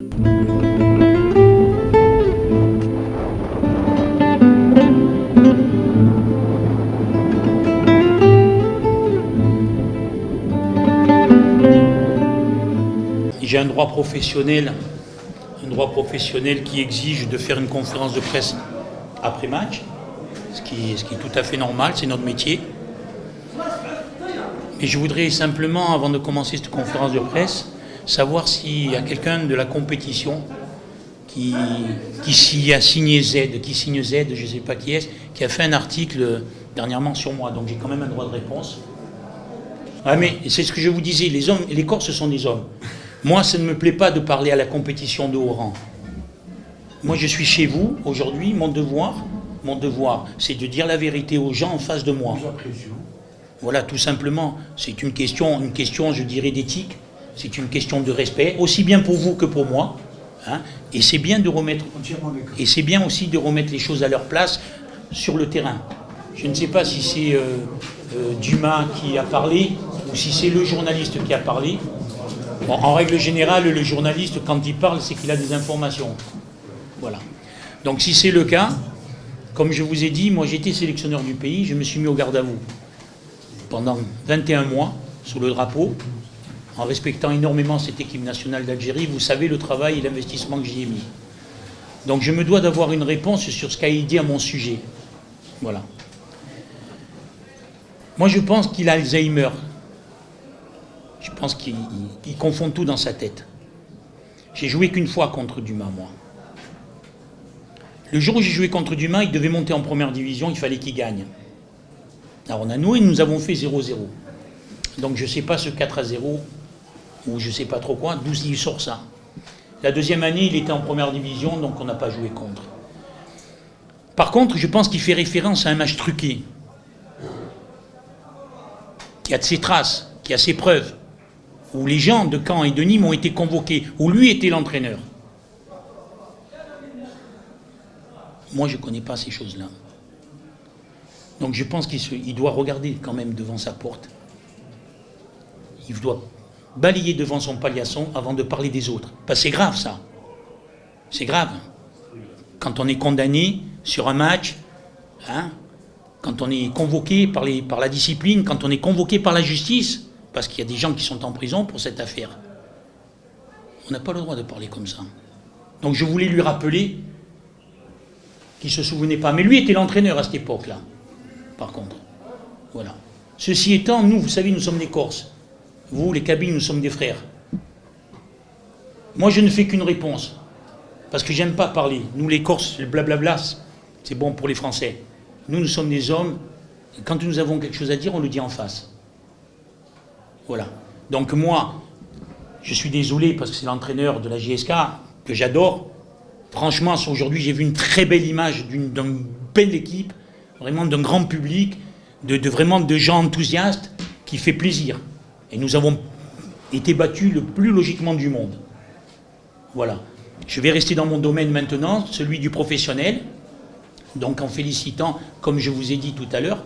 J'ai un droit professionnel qui exige de faire une conférence de presse après match, ce qui est tout à fait normal, c'est notre métier. Mais je voudrais simplement, avant de commencer cette conférence de presse, savoir s'il y a quelqu'un de la compétition qui a signé Z, je ne sais pas qui est, qui a fait un article dernièrement sur moi. Donc j'ai quand même un droit de réponse. Ah mais c'est ce que je vous disais, les hommes, les Corses sont des hommes. Moi, ça ne me plaît pas de parler à la compétition de haut rang. Moi, je suis chez vous, aujourd'hui, mon devoir, c'est de dire la vérité aux gens en face de moi. Voilà, tout simplement. C'est une question, je dirais, d'éthique. C'est une question de respect, aussi bien pour vous que pour moi. Hein, et c'est bien aussi de remettre les choses à leur place sur le terrain. Je ne sais pas si c'est Dumas qui a parlé ou si c'est le journaliste qui a parlé. Bon, en règle générale, le journaliste, quand il parle, c'est qu'il a des informations. Voilà. Donc si c'est le cas, comme je vous ai dit, moi j'étais sélectionneur du pays, je me suis mis au garde à vous pendant 21 mois, sous le drapeau, en respectant énormément cette équipe nationale d'Algérie. Vous savez le travail et l'investissement que j'y ai mis. Donc je me dois d'avoir une réponse sur ce qu'a dit à mon sujet. Voilà. Moi je pense qu'il a Alzheimer. Je pense qu'il confond tout dans sa tête. J'ai joué qu'une fois contre Dumas, moi. Le jour où j'ai joué contre Dumas, il devait monter en première division, il fallait qu'il gagne. Alors on a noué, nous avons fait 0-0. Donc je ne sais pas ce 4-0, ou je ne sais pas trop quoi, d'où il sort ça. La deuxième année, il était en première division, donc on n'a pas joué contre. Par contre, je pense qu'il fait référence à un match truqué, qui a de ses traces, qui a ses preuves, où les gens de Caen et de Nîmes ont été convoqués, où lui était l'entraîneur. Moi, je ne connais pas ces choses-là. Donc je pense qu'il doit regarder quand même devant sa porte. Il doit balayer devant son paillasson avant de parler des autres. Parce que c'est grave, ça. C'est grave. Quand on est condamné sur un match, hein, quand on est convoqué par la discipline, quand on est convoqué par la justice, parce qu'il y a des gens qui sont en prison pour cette affaire. On n'a pas le droit de parler comme ça. Donc je voulais lui rappeler qu'il ne se souvenait pas. Mais lui était l'entraîneur à cette époque-là, par contre. Voilà. Ceci étant, nous, vous savez, nous sommes des Corses. Vous, les Kabyles, nous sommes des frères. Moi, je ne fais qu'une réponse. Parce que j'aime pas parler. Nous, les Corses, le blablabla, c'est bon pour les Français. Nous sommes des hommes. Et quand nous avons quelque chose à dire, on le dit en face. Voilà. Donc moi, je suis désolé parce que c'est l'entraîneur de la JSK que j'adore. Franchement, aujourd'hui, j'ai vu une très belle image d'une belle équipe, vraiment d'un grand public, vraiment de gens enthousiastes qui fait plaisir. Et nous avons été battus le plus logiquement du monde. Voilà. Je vais rester dans mon domaine maintenant, celui du professionnel, donc en félicitant, comme je vous ai dit tout à l'heure,